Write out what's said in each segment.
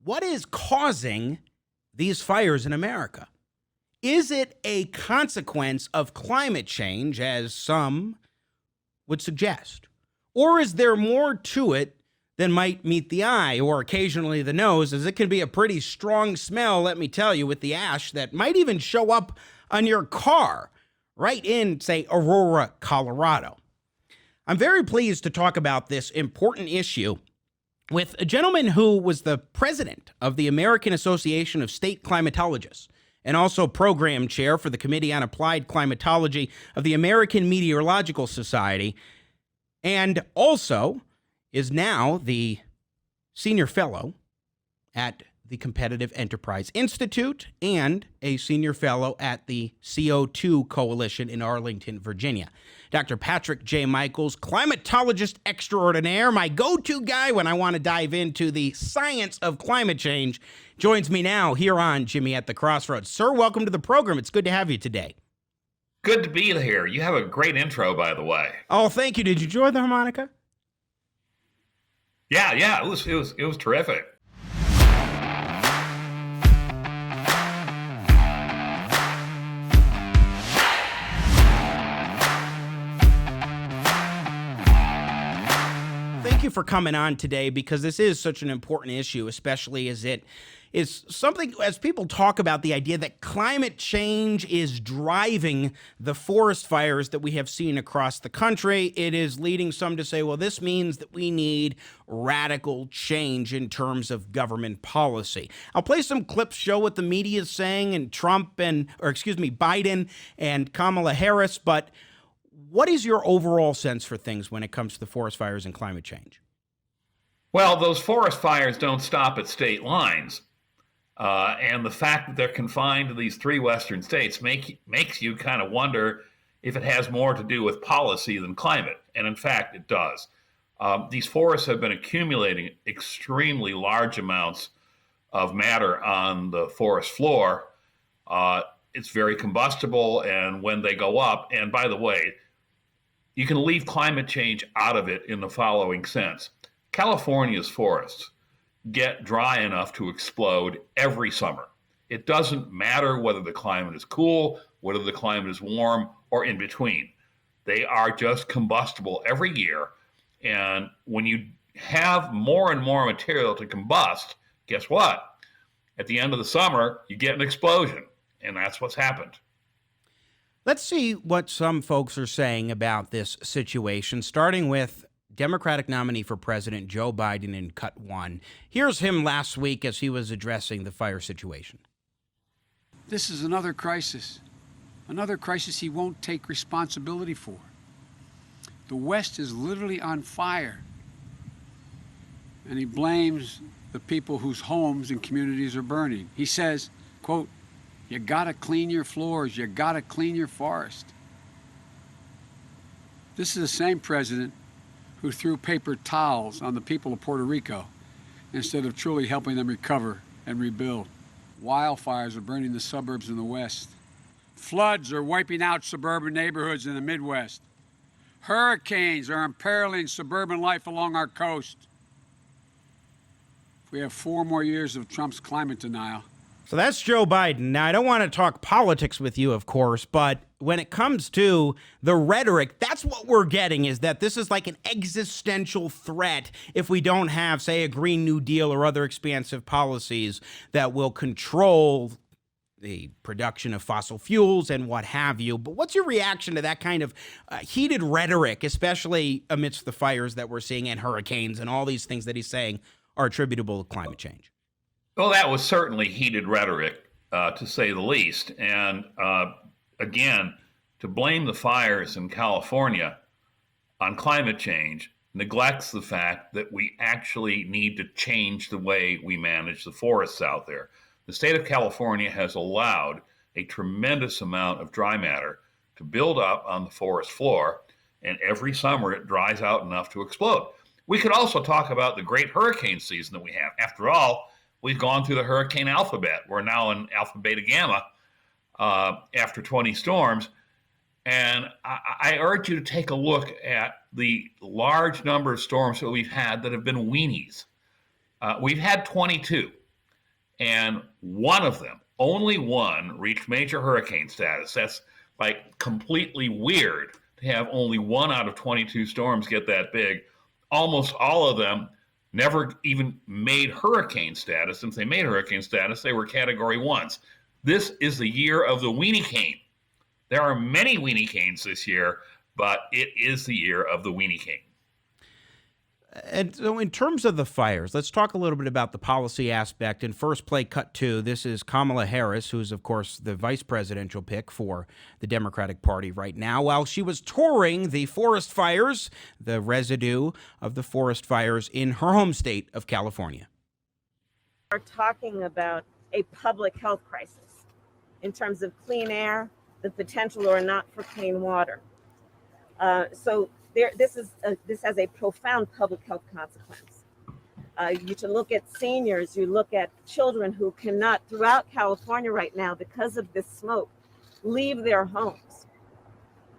What is causing these fires in America? Is it a consequence of climate change, as some would suggest? Or is there more to it than might meet the eye or occasionally the nose, as it can be a pretty strong smell, let me tell you, with the ash that might even show up on your car right in, say, Aurora, Colorado? I'm very pleased to talk about this important issue with a gentleman who was the president of the American Association of State Climatologists and also program chair for the Committee on Applied Climatology of the American Meteorological Society, and also is now the senior fellow at the Competitive Enterprise Institute and a senior fellow at the CO2 Coalition in Arlington, Virginia. Dr. Patrick J. Michaels, climatologist extraordinaire, my go-to guy when I want to dive into the science of climate change, joins me now here on Jimmy at the Crossroads. Sir, welcome to the program. It's good to have you today. Good to be here. You have a great intro, by the way. Oh, thank you. Did you enjoy the harmonica? Yeah, it was terrific. Thank you for coming on today, because this is such an important issue, especially as it is something, as people talk about the idea that climate change is driving the forest fires that we have seen across the country. It is leading some to say, well, this means that we need radical change in terms of government policy. I'll play some clips, show what the media is saying, and Biden and Kamala Harris, but what is your overall sense for things when it comes to the forest fires and climate change? Well, those forest fires don't stop at state lines. And the fact that they're confined to these three Western states makes you kind of wonder if it has more to do with policy than climate. And in fact, it does. These forests have been accumulating extremely large amounts of matter on the forest floor. It's very combustible, and when they go up, and by the way, you can leave climate change out of it in the following sense. California's forests get dry enough to explode every summer. It doesn't matter whether the climate is cool, whether the climate is warm, or in between. They are just combustible every year. And when you have more and more material to combust, guess what? At the end of the summer, you get an explosion. And that's what's happened. Let's see what some folks are saying about this situation, starting with Democratic nominee for president Joe Biden in cut one. Here's him last week as he was addressing the fire situation. This is another crisis he won't take responsibility for. The West is literally on fire, and he blames the people whose homes and communities are burning. He says, quote, "You gotta clean your floors, you gotta clean your forest." This is the same president who threw paper towels on the people of Puerto Rico instead of truly helping them recover and rebuild. Wildfires are burning the suburbs in the West. Floods are wiping out suburban neighborhoods in the Midwest. Hurricanes are imperiling suburban life along our coast. If we have 4 more years of Trump's climate denial. So that's Joe Biden. Now, I don't want to talk politics with you, of course, but when it comes to the rhetoric, that's what we're getting, is that this is like an existential threat if we don't have, say, a Green New Deal or other expansive policies that will control the production of fossil fuels and what have you. But what's your reaction to that kind of heated rhetoric, especially amidst the fires that we're seeing and hurricanes and all these things that he's saying are attributable to climate change? Well, that was certainly heated rhetoric, to say the least. And again, to blame the fires in California on climate change neglects the fact that we actually need to change the way we manage the forests out there. The state of California has allowed a tremendous amount of dry matter to build up on the forest floor, and every summer it dries out enough to explode. We could also talk about the great hurricane season that we have. After all, we've gone through the hurricane alphabet. We're now in alpha, beta, gamma after 20 storms. And I urge you to take a look at the large number of storms that we've had that have been weenies. We've had 22. and one of them, only one, reached major hurricane status. That's like completely weird to have only one out of 22 storms get that big. Almost all of them never even made hurricane status. Since they made hurricane status, they were category ones. This is the year of the weenie cane. There are many weenie canes this year, but it is the year of the weenie cane. And so in terms of the fires, let's talk a little bit about the policy aspect. In first play, cut two, this is Kamala Harris, who's, of course, the vice presidential pick for the Democratic Party right now. While she was touring the forest fires, the residue of the forest fires in her home state of California. We're talking about a public health crisis in terms of clean air, the potential or not for clean water. This has a profound public health consequence. You to look at seniors, you look at children who cannot, throughout California right now, because of this smoke, leave their homes.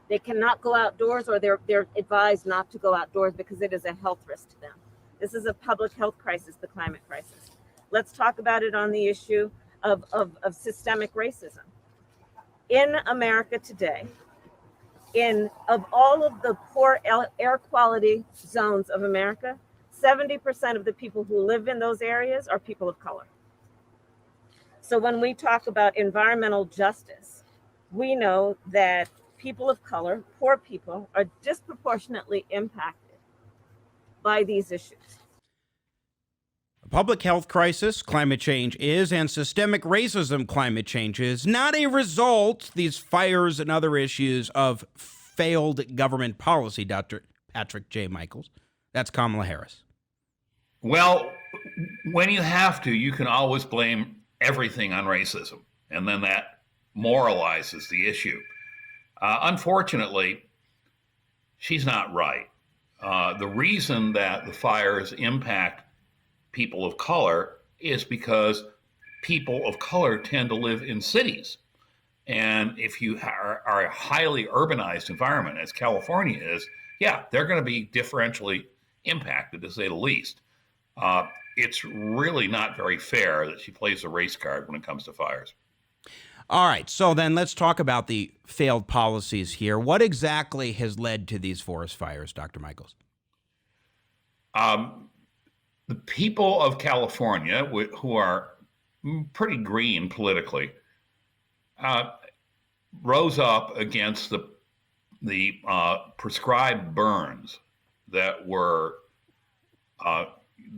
They cannot go outdoors, or they're advised not to go outdoors because it is a health risk to them. This is a public health crisis, the climate crisis. Let's talk about it on the issue of systemic racism. In America today, of all of the poor air quality zones of America, 70% of the people who live in those areas are people of color. So when we talk about environmental justice, we know that people of color, poor people, are disproportionately impacted by these issues. A public health crisis, climate change is, and systemic racism, climate change is, not a result, these fires and other issues, of failed government policy, Dr. Patrick J. Michaels. That's Kamala Harris. Well, when you have to, you can always blame everything on racism, and then that moralizes the issue. Unfortunately, she's not right. The reason that the fires impact people of color is because people of color tend to live in cities. And if you are a highly urbanized environment, as California is, yeah, they're going to be differentially impacted, to say the least. It's really not very fair that she plays a race card when it comes to fires. All right, so then let's talk about the failed policies here. What exactly has led to these forest fires, Dr. Michaels? The people of California, who are pretty green politically, rose up against the prescribed burns that were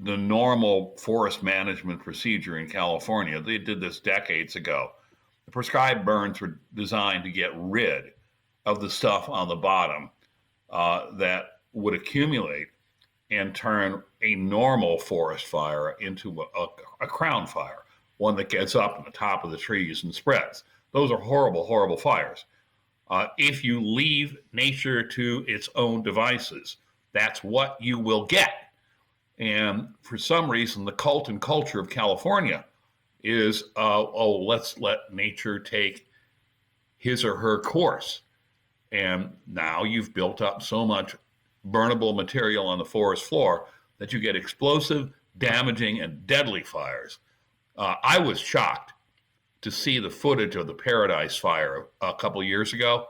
the normal forest management procedure in California. They did this decades ago. The prescribed burns were designed to get rid of the stuff on the bottom that would accumulate and turn a normal forest fire into a crown fire, one that gets up on the top of the trees and spreads. Those are horrible, horrible fires. If you leave nature to its own devices, that's what you will get. And for some reason, the cult and culture of California is, let's let nature take his or her course. And now you've built up so much burnable material on the forest floor that you get explosive, damaging, and deadly fires. I was shocked to see the footage of the Paradise Fire a couple of years ago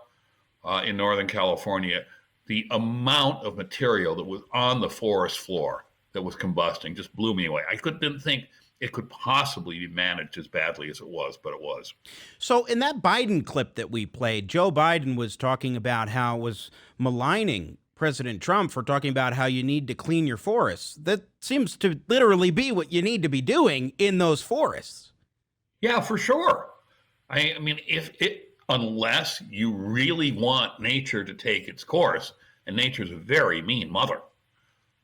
in Northern California. The amount of material that was on the forest floor that was combusting just blew me away. I didn't think it could possibly be managed as badly as it was, but it was. So in that Biden clip that we played, Joe Biden was talking about how it was maligning President Trump for talking about how you need to clean your forests. That seems to literally be what you need to be doing in those forests. Yeah, for sure. I mean, unless you really want nature to take its course, and nature's a very mean mother,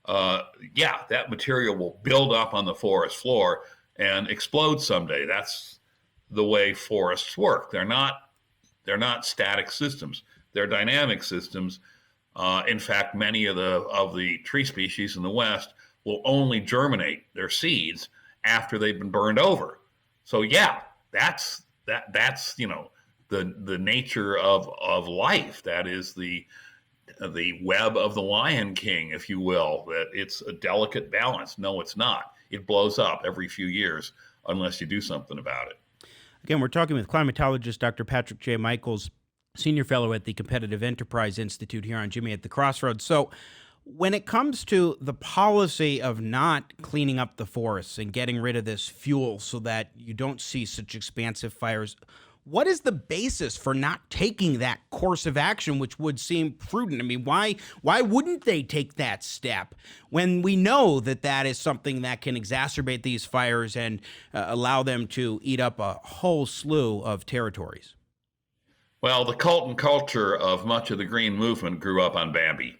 that material will build up on the forest floor and explode someday. That's the way forests work. They're not static systems. They're dynamic systems. In fact, many of the tree species in the West will only germinate their seeds after they've been burned over. So that's the nature of life. That is the web of the Lion King, if you will. That it's a delicate balance. No, it's not. It blows up every few years. unless you do something about it. Again, we're talking with climatologist Dr. Patrick J. Michaels, Senior Fellow at the Competitive Enterprise Institute here on Jimmy at the Crossroads. So when it comes to the policy of not cleaning up the forests and getting rid of this fuel so that you don't see such expansive fires, what is the basis for not taking that course of action, which would seem prudent? I mean, why wouldn't they take that step when we know that that is something that can exacerbate these fires and allow them to eat up a whole slew of territories? Well, the cult and culture of much of the green movement grew up on Bambi.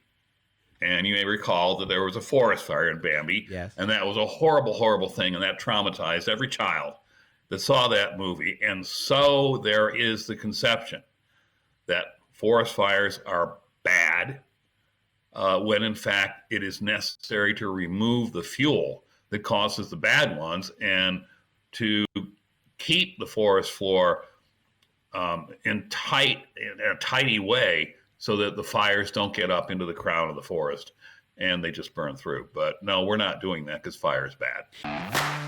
And you may recall that there was a forest fire in Bambi. Yes. And that was a horrible, horrible thing. And that traumatized every child that saw that movie. And so there is the conception that forest fires are bad, when in fact it is necessary to remove the fuel that causes the bad ones and to keep the forest floor in a tidy way so that the fires don't get up into the crown of the forest and they just burn through. But no, we're not doing that because fire is bad.